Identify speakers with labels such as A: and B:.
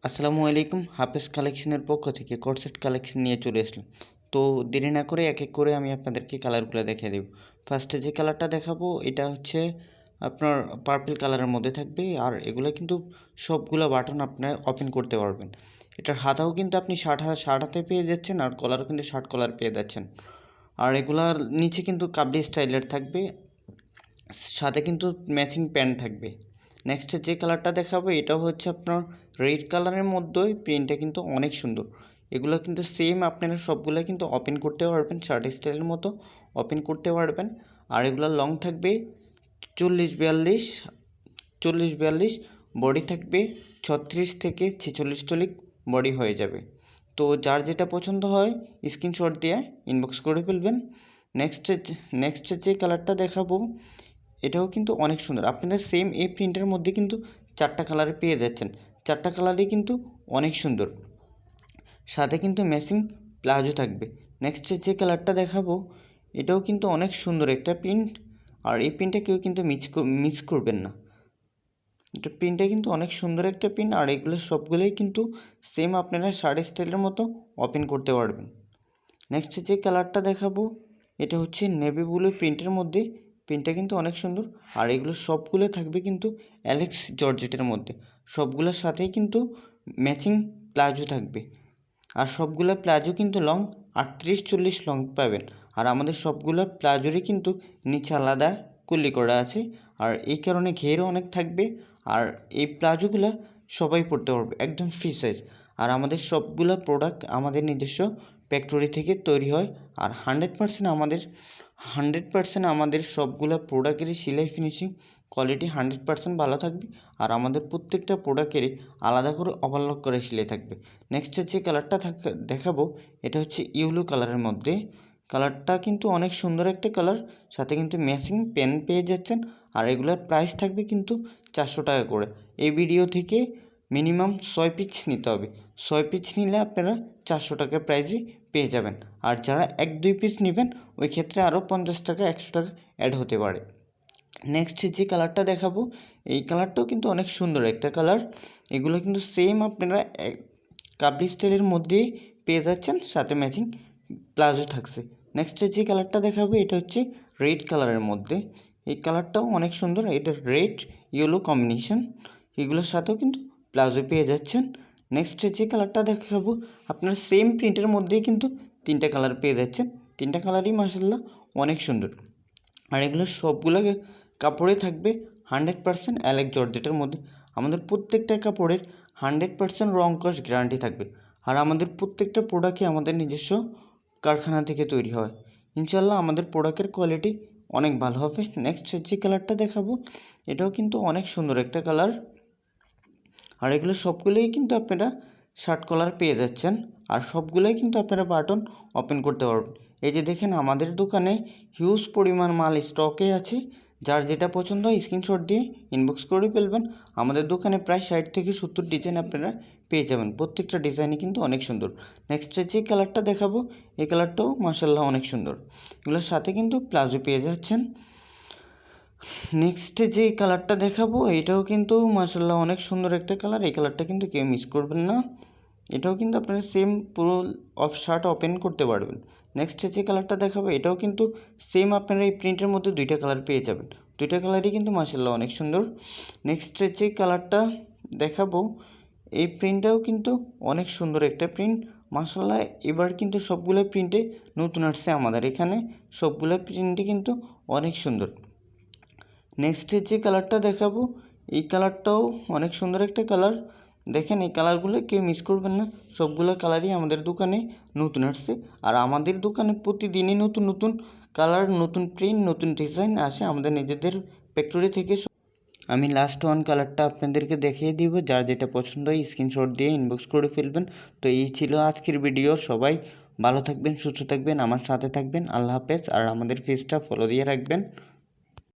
A: আসসালামু আলাইকুম। হাফেজ কালেকশনের পক্ষ থেকে কোর্সেট কালেকশন নিয়ে চলে আসলাম। তো দেরি না করে এক এক করে আমি আপনাদেরকে কালারগুলো দেখিয়ে দেব। ফার্স্টে যে কালারটা দেখাবো এটা হচ্ছে আপনার পার্পল কালারের মধ্যে থাকবে, আর এগুলো কিন্তু সবগুলো বাটন আপনার ওপেন করতে পারবেন। এটার হাতাও কিন্তু আপনি শার্ট হাতে পেয়ে যাচ্ছেন, আর কলারও কিন্তু শার্ট কলার পেয়ে যাচ্ছেন। আর এগুলার নিচে কিন্তু কাবলি স্টাইলের থাকবে, সাথে কিন্তু ম্যাচিং প্যান্ট থাকবে। নেক্সট যে কালারটা দেখাবো এটাও হচ্ছে আপনার রেড কালারের মধ্যে, প্রিন্টটা কিন্তু অনেক সুন্দর। এগুলো কিন্তু সেম আপনারা সবগুলো কিন্তু ওপেন করতে পারবেন, শার্ট স্টাইলের মতো ওপেন করতে পারবেন। আর এগুলো লং থাকবে 40-42, বডি থাকবে 36 থেকে 46 তলিক বডি হয়ে যাবে। তো যার যেটা পছন্দ হয় স্ক্রিনশট দিয়ে ইনবক্স করে ফেলবেন। নেক্সট যে কালারটা দেখাবো এটাও কিন্তু অনেক সুন্দর। আপনারা সেম এই প্রিন্টের মধ্যে কিন্তু 4টা কালারে পেয়ে যাচ্ছেন। 4টা কালারই কিন্তু অনেক সুন্দর, সাথে কিন্তু ম্যাচিং প্লাজো থাকবে। নেক্সট যে কালারটা দেখাবো এটাও কিন্তু অনেক সুন্দর একটা প্রিন্ট, আর এই প্রিন্টটা কেউ কিন্তু মিস করবেন না। এটা প্রিন্টটা কিন্তু অনেক সুন্দর একটা প্রিন্ট, আর এগুলো সবগুলোই কিন্তু সেম আপনারা শার্ট স্টাইলের মতো ওপেন করতে পারবেন। নেক্সট যে কালারটা দেখাবো এটা হচ্ছে নেভি ব্লু প্রিন্টের মধ্যে, প্রিন্টটা কিন্তু অনেক সুন্দর। আর এগুলো সবগুলো থাকবে কিন্তু অ্যালেক্স জর্জেটের মধ্যে, সবগুলোর সাথেই কিন্তু ম্যাচিং প্লাজো থাকবে। আর সবগুলো প্লাজো কিন্তু লং 38-40 লং পাবেন। আর আমাদের সবগুলো প্লাজোরই কিন্তু নিচে আলাদা কুলি করা আছে, আর এই কারণে ঘেরও অনেক থাকবে। আর এই প্লাজোগুলো সবাই পরতে পারবে, একদম ফ্রি সাইজ। আর আমাদের সবগুলো প্রোডাক্ট আমাদের নিজস্ব ফ্যাক্টরি থেকে তৈরি হয়। আর 100% আমাদের সবগুলো প্রোডাক্টেরই সেলাই ফিনিশিং কোয়ালিটি 100% ভালো থাকবে। আর আমাদের প্রত্যেকটা প্রোডাক্টেরই আলাদা করে ওভারলক করে সেলাই থাকবে। নেক্সট যে কালারটা দেখাবো এটা হচ্ছে ইয়েলো কালারের মধ্যে। কালারটা কিন্তু অনেক সুন্দর একটা কালার, সাথে কিন্তু ম্যাচিং পেন পেয়ে যাচ্ছেন। আর এগুলোর প্রাইস থাকবে কিন্তু 400 টাকা করে। এই ভিডিও থেকে মিনিমাম 6 পিস নিতে হবে। 6 পিস নিলে আপনারা 400 টাকা প্রাইজে পেয়ে যাবেন। আর যারা 1-2 পিস নেবেন ওই ক্ষেত্রে আরও 50 টাকা 100 টাকা অ্যাড হতে পারে। নেক্সট যে কালারটা দেখাবো এই কালারটাও কিন্তু অনেক সুন্দর একটা কালার। এগুলো কিন্তু সেম আপনারা কাবলি স্টাইলের মধ্যেই পেয়ে যাচ্ছেন, সাথে ম্যাচিং প্লাজো থাকছে। নেক্সট যে কালারটা দেখাবো এটা হচ্ছে রেড কালারের মধ্যে। এই কালারটাও অনেক সুন্দর, এটা রেড ইয়েলো কম্বিনেশন, এগুলোর সাথেও কিন্তু প্লাজো পেয়ে যাচ্ছেন। নেক্সট যে কালারটা দেখাবো আপনারা সেম প্রিন্টের মধ্যেই কিন্তু 3টা কালার পেয়ে যাচ্ছেন। 3টা কালারই মাশাআল্লাহ অনেক সুন্দর। আর এগুলো সবগুলো কাপড়ে থাকবে 100% অ্যালেক্স জর্জেটের মধ্যে। আমাদের প্রত্যেকটা কাপড়ের 100% রং কস গ্যারান্টি থাকবে। আর আমাদের প্রত্যেকটা প্রোডাক্টই আমাদের নিজস্ব কারখানা থেকে তৈরি হয়। ইনশাল্লাহ আমাদের প্রোডাক্টের কোয়ালিটি অনেক ভালো হবে। নেক্সট যে কালারটা দেখাবো এটাও কিন্তু অনেক সুন্দর একটা কালার। আর এগুলো সবগুলোই কিন্তু আপনারা শার্ট কলার পেয়ে যাচ্ছেন। আর সবগুলোই কিন্তু আপনারা বাটন ওপেন করতে পারবেন। এই যে দেখেন আমাদের দোকানে হিউজ পরিমাণ মাল স্টকে আছে। যার যেটা পছন্দ হয় স্ক্রিনশট দিয়ে ইনবক্স করে ফেলবেন। আমাদের দোকানে প্রায় 60 থেকে 70 ডিজাইন আপনারা পেয়ে যাবেন, প্রত্যেকটা ডিজাইনই কিন্তু অনেক সুন্দর। নেক্সট যে কালারটা দেখাবো এই কালারটাও মাশাআল্লাহ অনেক সুন্দর। এগুলোর সাথে কিন্তু প্লাজো পেয়ে যাচ্ছেন। নেক্সট যে কালারটা দেখাবো এটাও কিন্তু মাশাআল্লাহ অনেক সুন্দর একটা কালার। এই কালারটা কিন্তু কেউ মিস করবেন না। এটাও কিন্তু আপনারা সেম পুরো শার্ট ওপেন করতে পারবেন। নেক্সট যে কালারটা দেখাবো এটাও কিন্তু সেম আপনারা এই প্রিন্টের মধ্যে 2টা কালার পেয়ে যাবেন। 2টা কালারই কিন্তু মাশাআল্লাহ অনেক সুন্দর। নেক্সট যে কালারটা দেখাবো এই প্রিন্টটাও কিন্তু অনেক সুন্দর একটা প্রিন্ট মাশাআল্লাহ। এবার কিন্তু সবগুলো প্রিন্টে নতুন আসছে আমাদের এখানে, সবগুলো প্রিন্টই কিন্তু অনেক সুন্দর। নেক্সট যে কালারটা দেখাবো এই কালারটাও অনেক সুন্দর একটা কালার। দেখেন এই কালারগুলো কেউ মিস করবেন না, সবগুলো কালারই আমাদের দোকানে নতুন আসছে। আর আমাদের দোকানে প্রতিদিনই নতুন নতুন কালার, নতুন প্রিন্ট, নতুন ডিজাইন আসে আমাদের নিজেদের ফ্যাক্টরি থেকে। আমি লাস্ট ওয়ান কালারটা আপনাদেরকে দেখিয়ে দিব, যার যেটা পছন্দ হয় স্ক্রিনশট দিয়ে ইনবক্স করে ফেলবেন। তো এই ছিল আজকের ভিডিও। সবাই ভালো থাকবেন, সুস্থ থাকবেন, আমার সাথে থাকবেন। আল্লাহ হাফেজ। আর আমাদের পেজটা ফলো দিয়ে রাখবেন।